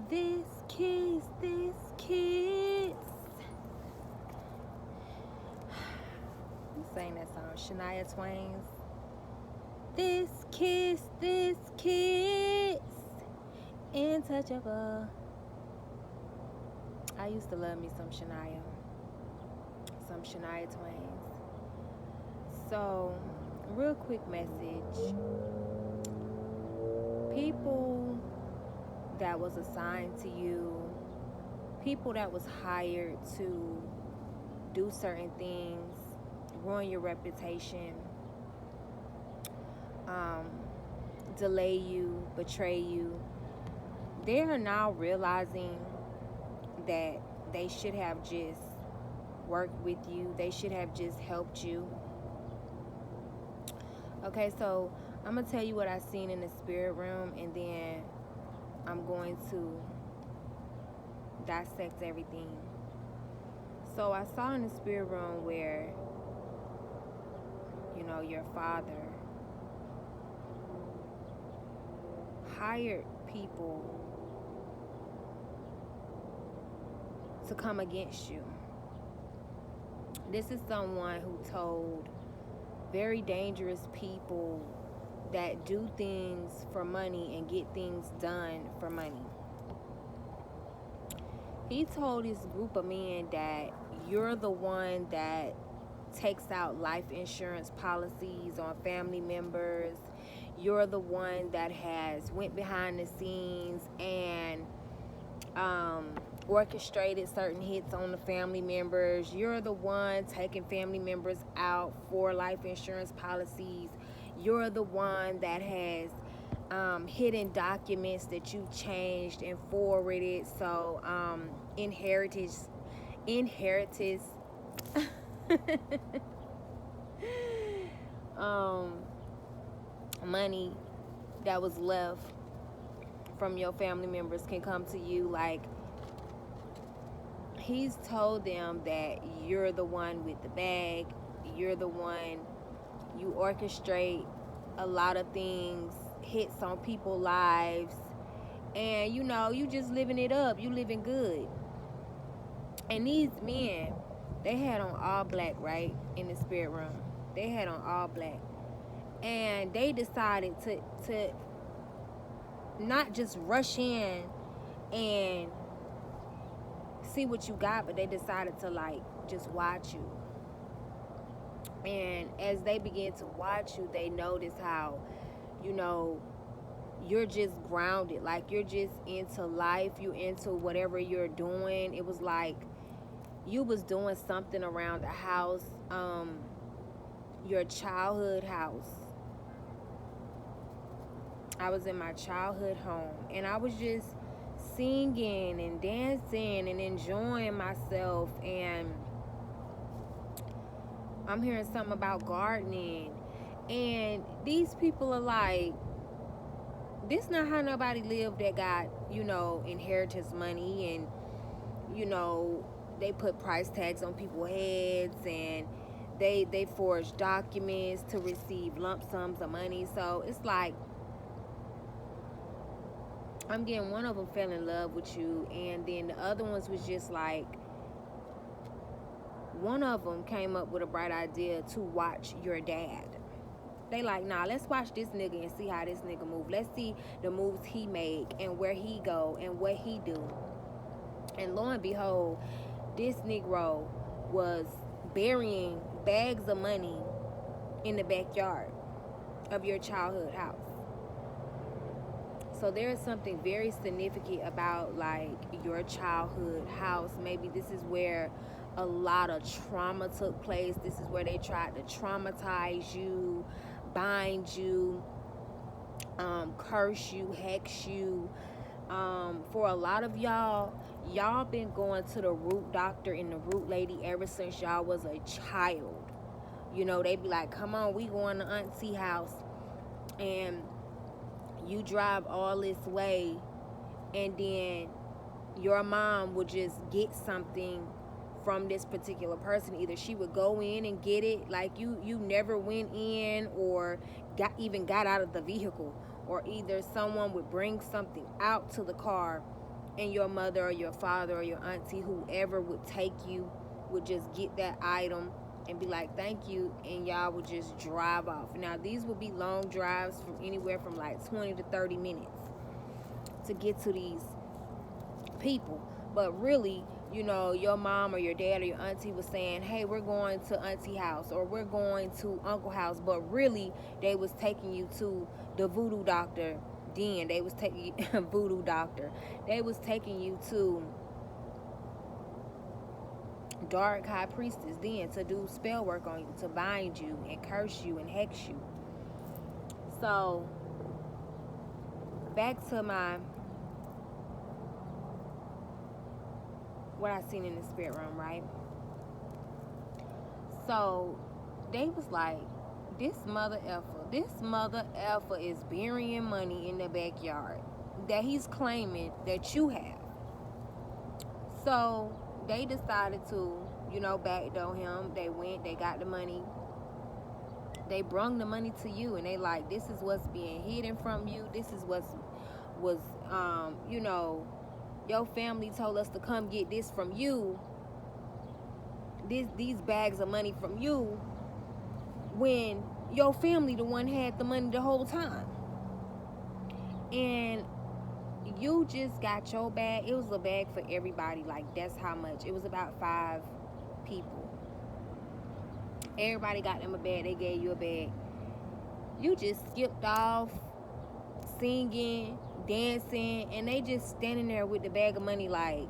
This kiss, this kiss. You sang that song, Shania Twain's. This kiss, untouchable. I used to love me some Shania Twain's. So, real quick message. People that was assigned to you, people that was hired to do certain things, ruin your reputation, delay you, betray you, they are now realizing that they should have just worked with you. They should have just helped you. Okay, so I'm going to tell you what I seen in the spirit realm, and then I'm going to dissect everything. So I saw in the spirit realm where, your father hired people to come against you. This is someone who told very dangerous people that do things for money and get things done for money. He told this group of men that you're the one that takes out life insurance policies on family members. You're the one that has went behind the scenes and orchestrated certain hits on the family members. You're the one taking family members out for life insurance policies. You're the one that has hidden documents that you changed and forwarded. So inheritance money that was left from your family members can come to you. Like, he's told them that you're the one with the bag, you're the one, you orchestrate a lot of things, hits on people's lives, and you just living it up, you living good. And these men, they had on all black, right, in the spirit room. They had on all black. And they decided to not just rush in and see what you got, but they decided to just watch you. And as they began to watch you, they noticed how, you're just grounded. Like, you're just into life, you into whatever you're doing. It was like you was doing something around the house, your childhood house. I was in my childhood home, and I was just singing and dancing and enjoying myself. And I'm hearing something about gardening, and these people are like, this not how nobody live that got, inheritance money, and they put price tags on people's heads, and they forge documents to receive lump sums of money. So it's like, I'm getting one of them fell in love with you, and then the other ones was just like, one of them came up with a bright idea to watch your dad. They like, nah, let's watch this nigga and see how this nigga move. Let's see the moves he make and where he go and what he do. And lo and behold, this Negro was burying bags of money in the backyard of your childhood house. So there is something very significant about like your childhood house. Maybe this is where a lot of trauma took place. This is where they tried to traumatize you, bind you, curse you, hex you. For a lot of y'all been going to the root doctor and the root lady ever since y'all was a child. They be like, come on, we going to auntie house, and you drive all this way, and then your mom would just get something from this particular person. Either she would go in and get it, like you never went in or got out of the vehicle, or either someone would bring something out to the car and your mother or your father or your auntie, whoever would take you, would just get that item and be like, thank you, and y'all would just drive off. Now, these would be long drives from anywhere from like 20 to 30 minutes to get to these people. But really, you know, your mom or your dad or your auntie was saying, hey, we're going to auntie house or we're going to uncle house, but really they was taking you to the voodoo doctor. Then they was taking voodoo doctor. They was taking you to dark high priestess then to do spell work on you, to bind you and curse you and hex you. So back to what I seen in the spirit realm, right? So they was like, this mother effer is burying money in the backyard that he's claiming that you have. So they decided to, you know, backdoor him. They went, they got the money. They brung the money to you, and they like, this is what's being hidden from you. This is was you know, your family told us to come get this from you. These bags of money from you, when your family the one had the money the whole time. And you just got your bag. It was a bag for everybody. Like, that's how much. It was about 5 people. Everybody got them a bag. They gave you a bag. You just skipped off singing, dancing, and they just standing there with the bag of money like,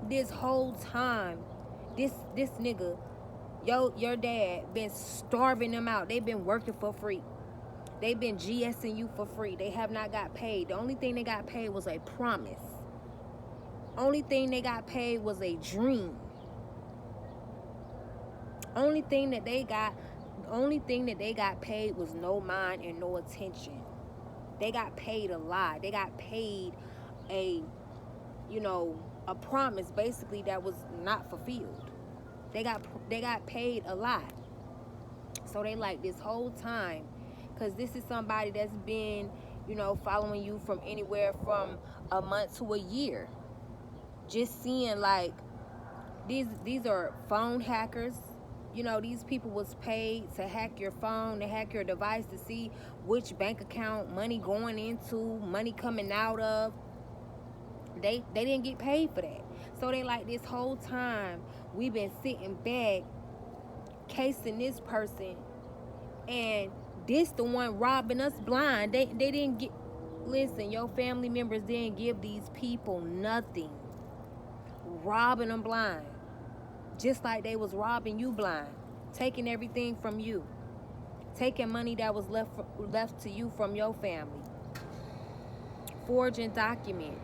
this whole time, this nigga, your dad been starving them out. They've been working for free. They've been GSing you for free. They have not got paid. The only thing they got paid was a promise. Only thing they got paid was a dream. Only thing that they got paid was no mind and no attention. They got paid a lot. They got paid a promise basically that was not fulfilled. They got paid a lot. So they like, this whole time, because this is somebody that's been, you know, following you from anywhere from a month to a year. Just seeing like, these are phone hackers. You know, these people was paid to hack your phone, to hack your device, to see which bank account money going into, money coming out of. They didn't get paid for that. So they like, this whole time we've been sitting back casing this person, and this the one robbing us blind. They didn't get, listen, your family members didn't give these people nothing. Robbing them blind. Just like they was robbing you blind. Taking everything from you. Taking money that was left to you from your family. Forging documents.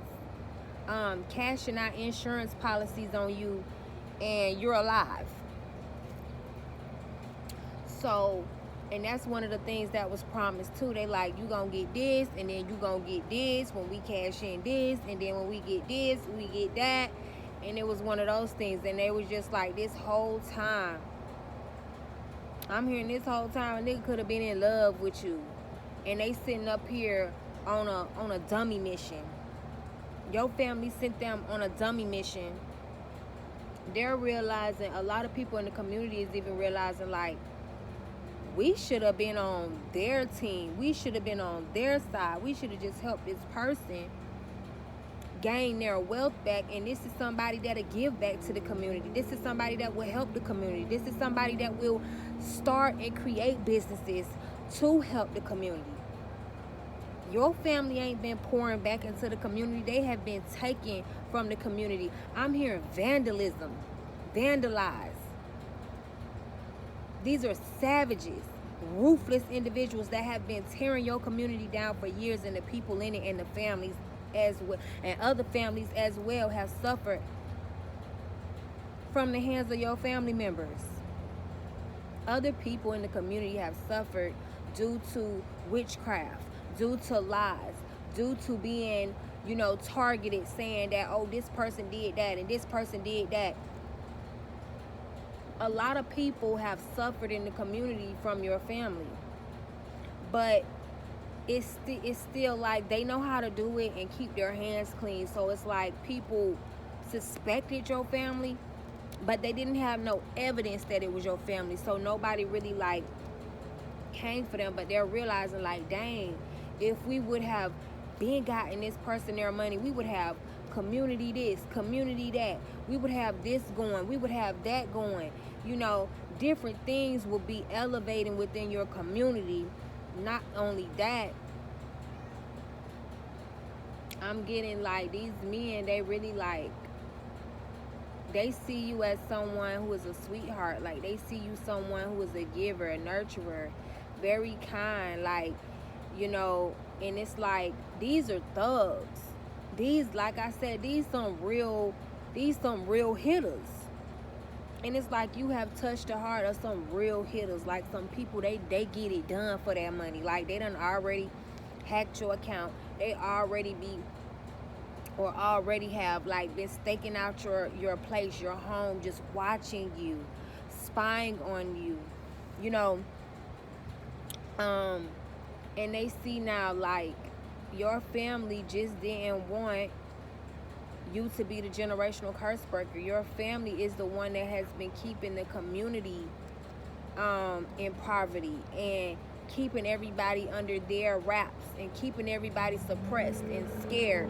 Cashing out insurance policies on you, and you're alive. So, and that's one of the things that was promised too. They like, you gonna get this, and then you gonna get this when we cash in this, and then when we get this, we get that. And it was one of those things. And they was just like, this whole time, I'm hearing this whole time, a nigga could have been in love with you, and they sitting up here on a dummy mission. Your family sent them on a dummy mission. They're realizing, a lot of people in the community is even realizing, like, we should have been on their team. We should have been on their side. We should have just helped this person gain their wealth back. And this is somebody that'll give back to the community. This is somebody that will help the community. This is somebody that will start and create businesses to help the community. Your family ain't been pouring back into the community. They have been taken from the community. I'm hearing vandalism, vandalize. These are savages, ruthless individuals that have been tearing your community down for years, and the people in it and the families as well, and other families as well, have suffered from the hands of your family members. Other people in the community have suffered due to witchcraft, due to lies, due to being, targeted, saying that, oh, this person did that and this person did that. A lot of people have suffered in the community from your family. But it's still like they know how to do it and keep their hands clean. So it's like people suspected your family, but they didn't have no evidence that it was your family. So nobody really like came for them, but they're realizing like, dang, if we would have been gotten this person their money, we would have community this, community that. We would have this going, we would have that going. You know, different things will be elevating within your community. Not only that, I'm getting like these men, they really like, they see you as someone who is a sweetheart. Like they see you someone who is a giver, a nurturer, very kind, like, you know. And it's like, these are thugs. These, like I said, these some real hitters. And it's like you have touched the heart of some real hitters. Like some people, they get it done for that money. Like they done already hacked your account. They already have like been staking out your place, your home, just watching you, spying on you, you know. And they see now like your family just didn't want you to be the generational curse breaker. Your family is the one that has been keeping the community in poverty and keeping everybody under their wraps and keeping everybody suppressed and scared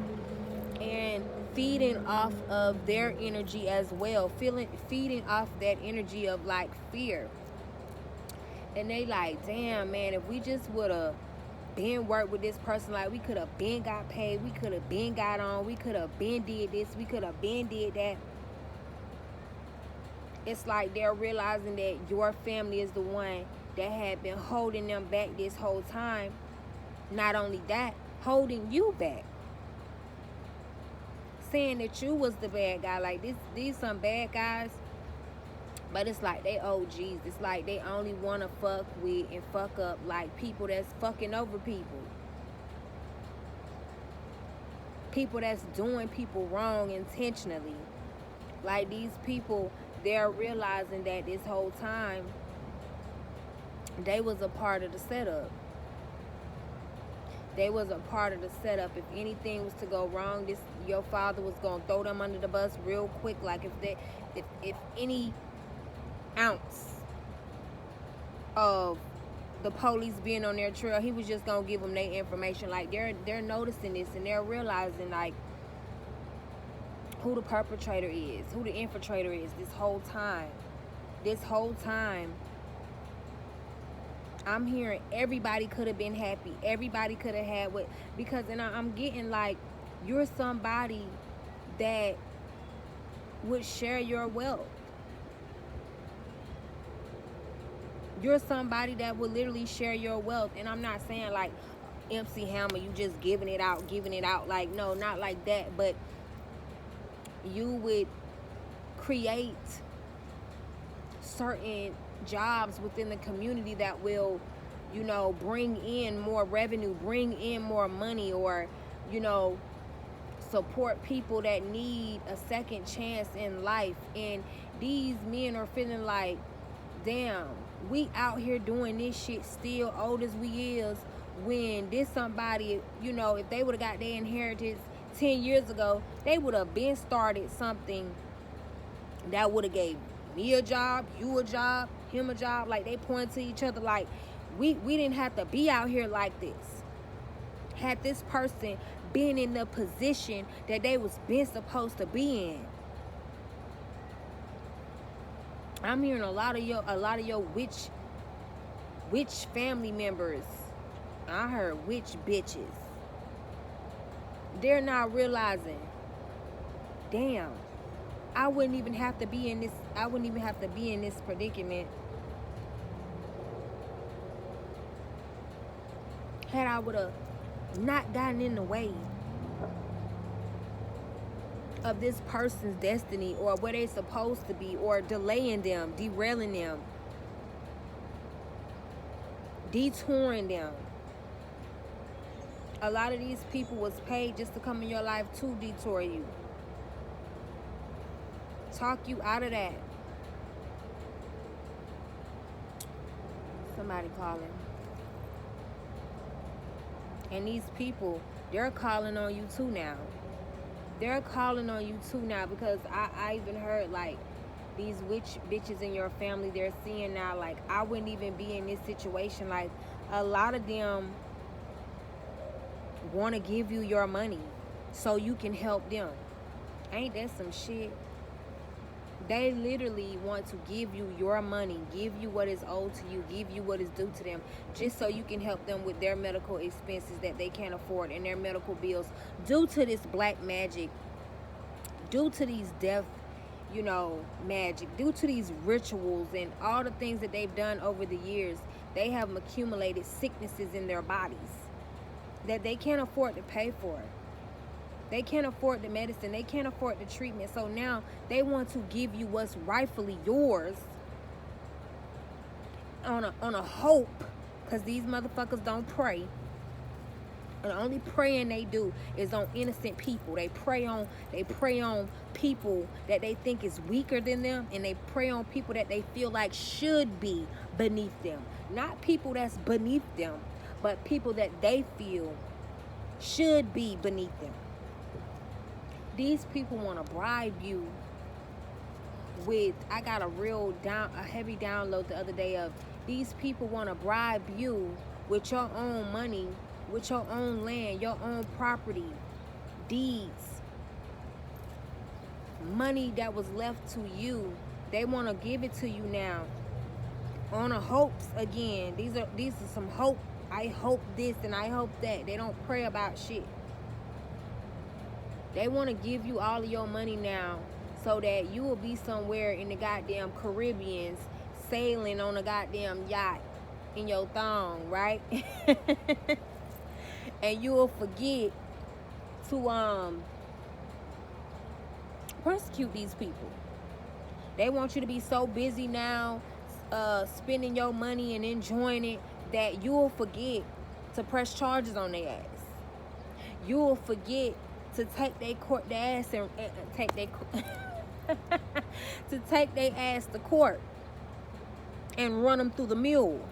and feeding off of their energy as well, feeding off that energy of like fear. And they like, damn, man, if we just would have been worked with this person, like we could have been got paid, we could have been got on, we could have been did this, we could have been did that. It's like they're realizing that your family is the one that had been holding them back this whole time. Not only that, holding you back, saying that you was the bad guy. Like these some bad guys, but it's like they OGs. It's like they only want to fuck with and fuck up like people that's fucking over people. People that's doing people wrong intentionally. Like these people, they're realizing that this whole time they was a part of the setup. They was a part of the setup. If anything was to go wrong, your father was gonna throw them under the bus real quick. Like if any ounce of the police being on their trail, he was just gonna give them their information. Like they're noticing this and they're realizing like who the perpetrator is, who the infiltrator is. This whole time I'm hearing everybody could have been happy, everybody could have had what, because and I'm getting like you're somebody that would share your wealth. You're somebody that would literally share your wealth. And I'm not saying like MC Hammer, you just giving it out. Like, no, not like that. But you would create certain jobs within the community that will, you know, bring in more revenue, bring in more money, or, you know, support people that need a second chance in life. And these men are feeling like, damn, we out here doing this shit still, old as we is, when this somebody, you know, if they would have got their inheritance 10 years ago, they would have been started something that would have gave me a job, you a job, him a job. Like they point to each other like we didn't have to be out here like this. Had this person been in the position that they was been supposed to be in. I'm hearing a lot of your witch family members. I heard witch bitches. They're not realizing, damn, I wouldn't even have to be in this predicament had I would have not gotten in the way of this person's destiny or where they're supposed to be, or delaying them, derailing them, detouring them. A lot of these people was paid just to come in your life to detour you, talk you out of that. Somebody calling. And these people, they're calling on you too now. They're calling on you too now, because I even heard like these witch bitches in your family, they're seeing now like, I wouldn't even be in this situation. Like, a lot of them want to give you your money so you can help them. Ain't that some shit? They literally want to give you your money, give you what is owed to you, give you what is due to them, just so you can help them with their medical expenses that they can't afford, and their medical bills due to this black magic, due to these death, magic, due to these rituals and all the things that they've done over the years. They have accumulated sicknesses in their bodies that they can't afford to pay for. They can't afford the medicine. They can't afford the treatment. So now they want to give you what's rightfully yours on a hope, because these motherfuckers don't pray. And the only praying they do is on innocent people. They prey on people that they think is weaker than them, and they prey on people that they feel like should be beneath them. Not people that's beneath them, but people that they feel should be beneath them. These people want to bribe you with, I got a heavy download the other day of, these people want to bribe you with your own money, with your own land, your own property, deeds, money that was left to you. They want to give it to you now on a hopes again. These are some hope. I hope this and I hope that. They don't pray about shit. They want to give you all of your money now so that you will be somewhere in the goddamn Caribbeans sailing on a goddamn yacht in your thong, right? And you will forget to persecute these people. They want you to be so busy now spending your money and enjoying it that you will forget to press charges on their ass. You will forget to take their ass and take their to take their ass to court and run them through the mule.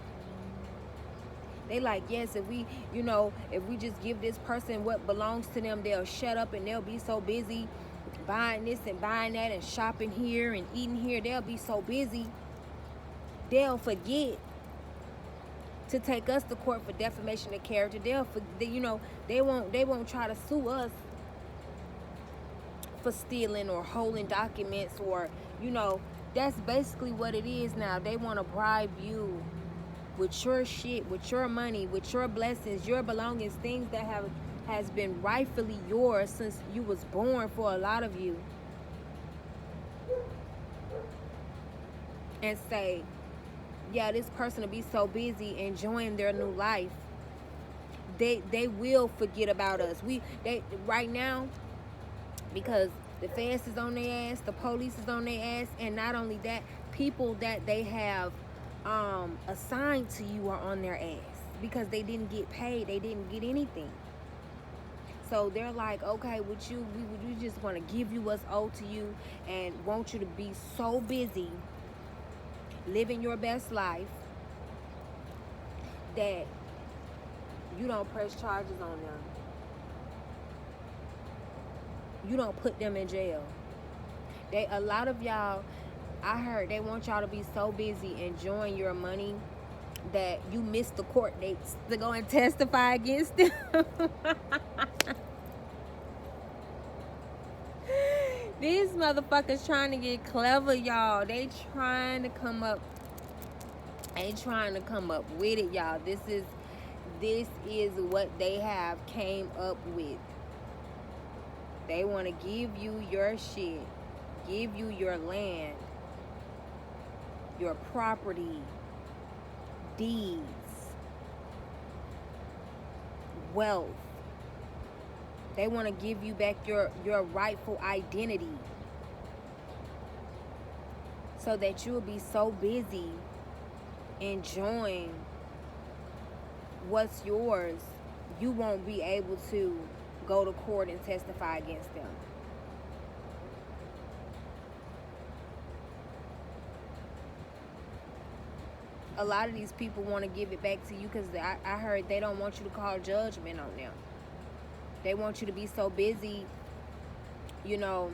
They like, yes, if we just give this person what belongs to them, they'll shut up and they'll be so busy buying this and buying that and shopping here and eating here. They'll be so busy, they'll forget to take us to court for defamation of character. They won't try to sue us for stealing or holding documents, or that's basically what it is now. They want to bribe you with your shit, with your money, with your blessings, your belongings, things that has been rightfully yours since you was born for a lot of you, and say, yeah, this person will be so busy enjoying their new life, they will forget about us. They right now, because the feds is on their ass, the police is on their ass, and not only that, people that they have assigned to you are on their ass because they didn't get paid, they didn't get anything. So they're like, okay, we just want to give you what's owed to you and want you to be so busy living your best life that you don't press charges on them. You don't put them in jail. A lot of y'all, I heard they want y'all to be so busy enjoying your money that you miss the court dates to go and testify against them. These motherfuckers trying to get clever, y'all. They trying to come up with it, y'all. This is what they have came up with. They want to give you your shit, give you your land, your property, deeds, wealth. They want to give you back your rightful identity so that you'll be so busy enjoying what's yours, you won't be able to go to court and testify against them. a lot of these people want to give it back to you because I heard they don't want you to call judgment on them. They want you to be so busy, you know,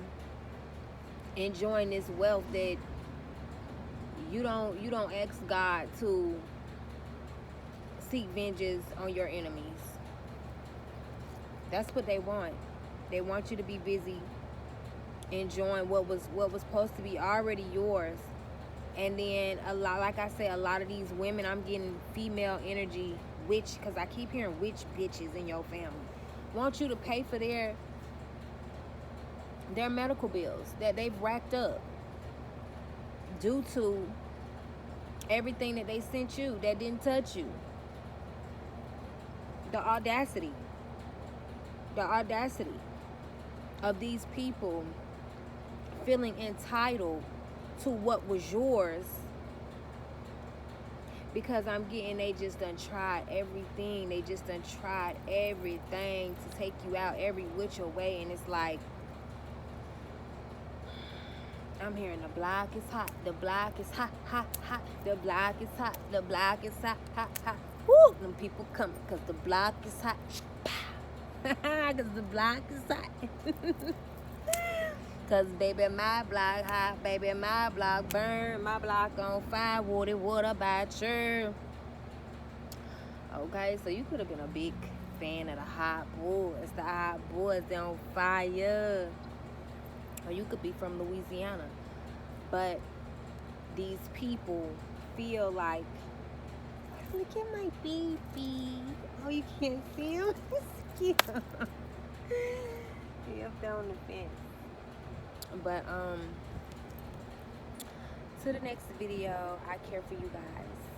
enjoying this wealth that you don't ask God to seek vengeance on your enemies. That's what they want. They want you to be busy enjoying what was supposed to be already yours. And then a lot, like I said, a lot of these women, I'm getting female energy, witch, because I keep hearing witch bitches in your family, want you to pay for their medical bills that they've racked up due to everything that they sent you that didn't touch you. The audacity of these people feeling entitled to what was yours, because I'm getting they just done tried everything. They just done tried everything to take you out every which way, and it's like, I'm hearing the block is hot, the block is hot, hot, hot, the block is hot, the block is hot, hot, hot. Woo! Them people coming because the block is hot. Because the block is hot. Because baby, my block hot, baby, my block burn, my block on fire. Woody, what about you? Okay, so you could have been a big fan of the hot boys. The hot boys, they on fire. Or you could be from Louisiana. But these people feel like, look at my baby. Oh, you can't see him? It's cute. He up there on the fence. But to the next video, I care for you guys.